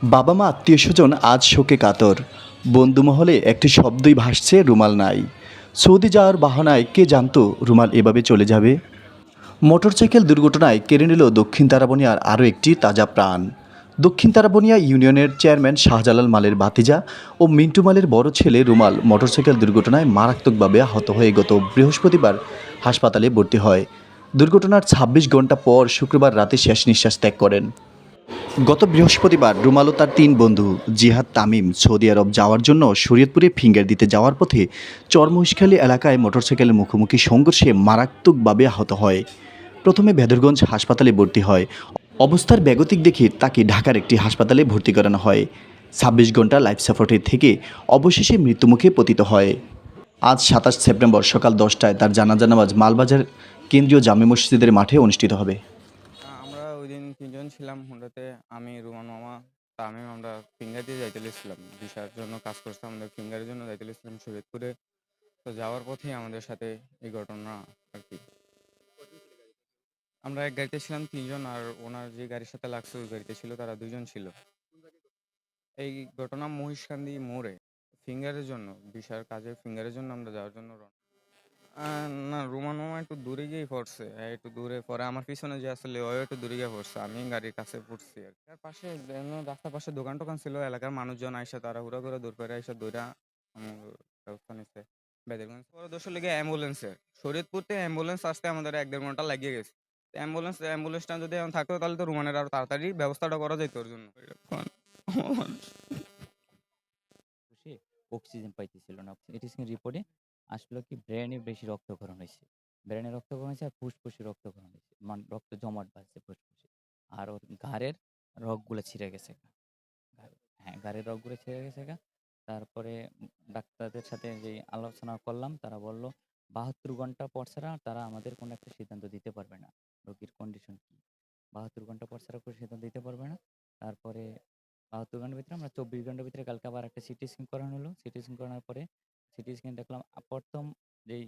বাবা মা আত্মীয়স্বজন আজ শোকে কাতর। বন্ধুমহলে একটি শব্দই ভাসছে, রুমাল নাই। সৌদি যাওয়ার বাহানায় কে জানতো রুমাল এভাবে চলে যাবে। মোটরসাইকেল দুর্ঘটনায় কেড়ে নিল দক্ষিণ তারাবনিয়ার আরও একটি তাজা প্রাণ। দক্ষিণ তারাবনিয়া ইউনিয়নের চেয়ারম্যান শাহজালাল মালের ভাতিজা ও মিন্টু মালের বড় ছেলে রুমাল মোটরসাইকেল দুর্ঘটনায় মারাত্মকভাবে আহত হয়ে গত বৃহস্পতিবার হাসপাতালে ভর্তি হয়। দুর্ঘটনার ২৬ ঘন্টা পর শুক্রবার রাতে শেষ নিঃশ্বাস ত্যাগ করেন। গত বৃহস্পতিবার রুমাল ও তার ৩ বন্ধু জিহাদ তামিম সৌদি আরব যাওয়ার জন্য শরীয়তপুরে ফিঙ্গার দিতে যাওয়ার পথে চরমহিষখালী এলাকায় মোটরসাইকেলের মুখোমুখি সংঘর্ষে মারাত্মকভাবে আহত হয়। প্রথমে ভেদরগঞ্জ হাসপাতালে ভর্তি হয়। অবস্থার বেগতিক দেখে তাকে ঢাকার একটি হাসপাতালে ভর্তি করানো হয়। ২৬ ঘন্টা লাইফ সাপোর্টে থেকে অবশেষে মৃত্যুমুখে পতিত হয়। আজ ২৭ সেপ্টেম্বর সকাল ১০টায় তার জানাজা নামাজ মালবাজার কেন্দ্রীয় জামে মসজিদের মাঠে অনুষ্ঠিত হবে। আমরা ওইদিন ৩ জন ছিলাম হুন্ডাতে। আমি, রুমান মামা, তামিম। আমরা ফিঙ্গার দিয়ে যাইতে লাগছিলাম। ভিসার জন্য কাজ করছে, আমাদের ফিঙ্গারের জন্য যাইতে লাগছিলাম শরীয়তপুরে। তো যাওয়ার পথেই আমাদের সাথে এই ঘটনা আরকি। আমরা এক গাড়িতে ছিলাম ৩ জন, আর ওনার যে গাড়ির সাথে লাগছে ওই গাড়িতে ছিল তারা ২ জন ছিল। এই ঘটনা মহিষকান্দি মোড়ে। ফিঙ্গারের জন্য, ভিসার কাজে ফিঙ্গারের জন্য আমরা যাওয়ার জন্য আ না, রোমান মামা একটু দূরে গিয়েই পড়ছে। একটু দূরে পরে আমার পিছনে যে আসলে ও একটু দূরে গিয়ে পড়ছে। আমি গাড়ির কাছে পড়ছি আরকি। তার পাশে রাস্তার পাশে দোকান-টোকান ছিল। এলাকার মানুষজন আইসা তাড়াহুড়া করে দৌড় করে আইসা দইরা আমার ব্যবস্থা নিছে। বেদরগঞ্জ পরে দোষর লেগে অ্যাম্বুলেন্সের। শরীয়তপুর থেকে অ্যাম্বুলেন্স আসতে আমাদের ১-১.৫ ঘন্টা লাগিয়ে গেছে। অ্যাম্বুলেন্সটা যদি এখন থাকতো তাহলে তো রুমানের আরো তাড়াতাড়ি ব্যবস্থাটা করা যাইত ওর জন্য। সে অক্সিজেন পাইতেছিল না। এটি রিপোর্টে আসলো কি ব্রেইনে বেশি রক্তক্ষরণ হইছে। ব্রেইনে রক্তক্ষরণ হইছে আর ফুসফুসে রক্তক্ষরণ হইছে। রক্ত জমাট বাঁধছে ফুসফুসে। আর ওর ঘাড়ের রগগুলো ছিঁড়ে গেছে গা। হ্যাঁ, ঘাড়ের রগগুলো ছিঁড়ে গেছে গা। তারপরে ডাক্তারদের সাথে যেই আলোচনা করলাম তারা বলল ৭২ ঘন্টা পর ছাড়া তারা আমাদের কোনো একটা সিদ্ধান্ত দিতে পারবে না। রোগীর কন্ডিশন কি? ৭২ ঘন্টা পর ছাড়া কোনো সিদ্ধান্ত দিতে পারবে না। তারপরে ৭২ ঘন্টার ভিতরে আমরা ২৪ ঘন্টার ভিতরে কালকে আবার একটা সিটি স্ক্যান করানো হলো। সিটি স্ক্যান করানোর পরে সিটি স্ক্যান দেখলাম প্রথম যেই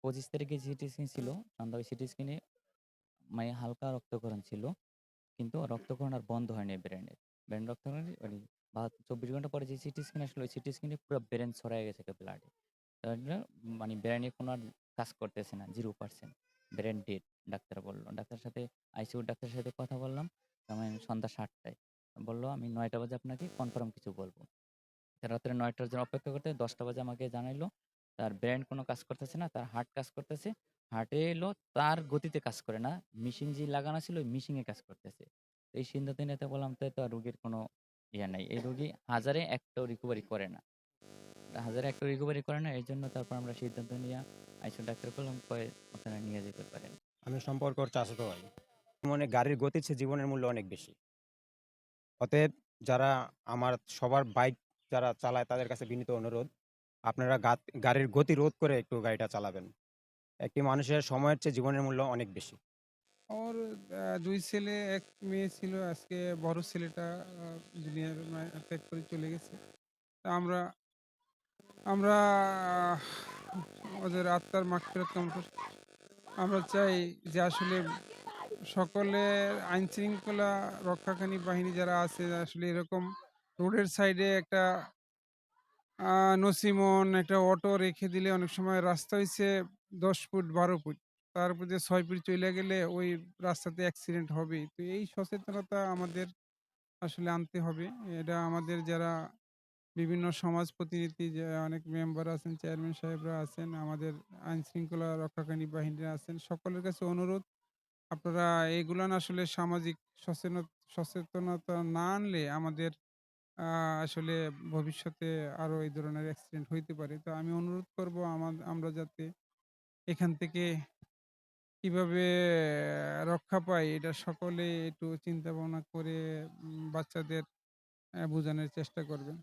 ২৫ তারিখে সিটি স্ক্যান ছিল, সন্ধ্যা ওই সিটি স্ক্যানে মানে হালকা রক্তক্ষরণ ছিল। কিন্তু রক্তক্ষরণ আর বন্ধ হয়নি ব্রেনের। ব্রেন রক্তক্ষরণ মানে ২৪ ঘন্টা পরে যে সিটি স্ক্যান আসলো, ওই সিটি স্ক্যানে পুরা ব্রেন ছড়ায় গেছে ব্লাডে। তাহলে মানে ব্রেনে কোনো আর কাজ করতেছে না, 0% ব্রেন ডেড ডাক্তার বলল। ডাক্তারের সাথে আইসিইউর ডাক্তারের সাথে কথা বললাম। সন্ধ্যা ৭টায়। বলল, "আমি ৯টা বাজে আপনাকে কনফার্ম কিছু বলব।" রাত্রে ৯টার জন্য অপেক্ষা করতে ১০টা বাজে আমাকে জানাইলো তার ব্রেন কোনো কাজ করতেছে না, তার হার্ট কাজ করতেছে। হার্টে এলো তার গতিতে কাজ করে না। মেশিন যে লাগানো ছিল ওই মেশিনে কাজ করতেছে। এই সিদ্ধান্ত নিতে বললাম তো আর রোগীর কোনো ইয়ে নাই। এই রোগী হাজারে একটাও রিকভারি করে না। হাজারে একটাও রিকভারি করে না। এজন্য তারপর আমরা সিদ্ধান্ত নিয়া আইসিইউ ডাক্তার বললাম, কয় আপনারা নিয়ে যেতে পারেন। আমি সম্পর্ক ওর চাচাতো ভাই। মনে গাড়ির গতির চেয়ে জীবনের মূল্য অনেক বেশি। অতএব যারা আমার সবার বাইক যারা চালায় তাদের কাছে বিনীত অনুরোধ, আপনারা গাড়ির গতি রোধ করে একটু গাড়িটা চালাবেন। একটি মানুষের সময়ের চেয়ে জীবনের মূল্য অনেক বেশি। ওর ২ ছেলে ১ মেয়ে ছিল। আজকে বড় ছেলেটা দুনিয়ার ত্যাগ করে চলে গেছে। তা আমরা আমরা আহ, ওদের আত্মার মাগফিরাত কামনা করি। আমরা চাই যে আসলে সকলের আইন শৃঙ্খলা রক্ষাকারী বাহিনী যারা আছে আসলে এরকম রোডের সাইডে একটা নসিমন একটা অটো রেখে দিলে অনেক সময় রাস্তা হইছে ১০ ফুট ১২ ফুট। তার উপর দিয়ে ৬ ফুট চইলা গেলে ওই রাস্তাতে অ্যাক্সিডেন্ট হবেই। তো এই সচেতনতা আমাদের আসলে আনতে হবে। এটা আমাদের যারা বিভিন্ন সমাজ প্রতিনিধি যে অনেক মেম্বার আছেন, চেয়ারম্যান সাহেবরা আছেন, আমাদের আইন শৃঙ্খলা রক্ষাকারী বাহিনীরা আছেন। সকলের কাছে অনুরোধ আপনারা এগুলান আসলে সামাজিক সচেতনতা না আনলে আমাদের আ আসলে ভবিষ্যতে আরো এই ধরনের অ্যাক্সিডেন্ট হইতে পারে। তো আমি অনুরোধ করব আমরা যাতে এখান থেকে কিভাবে রক্ষা পাই এটা সকলে একটু চিন্তা ভাবনা করে বাচ্চাদের বুঝানোর চেষ্টা করবেন।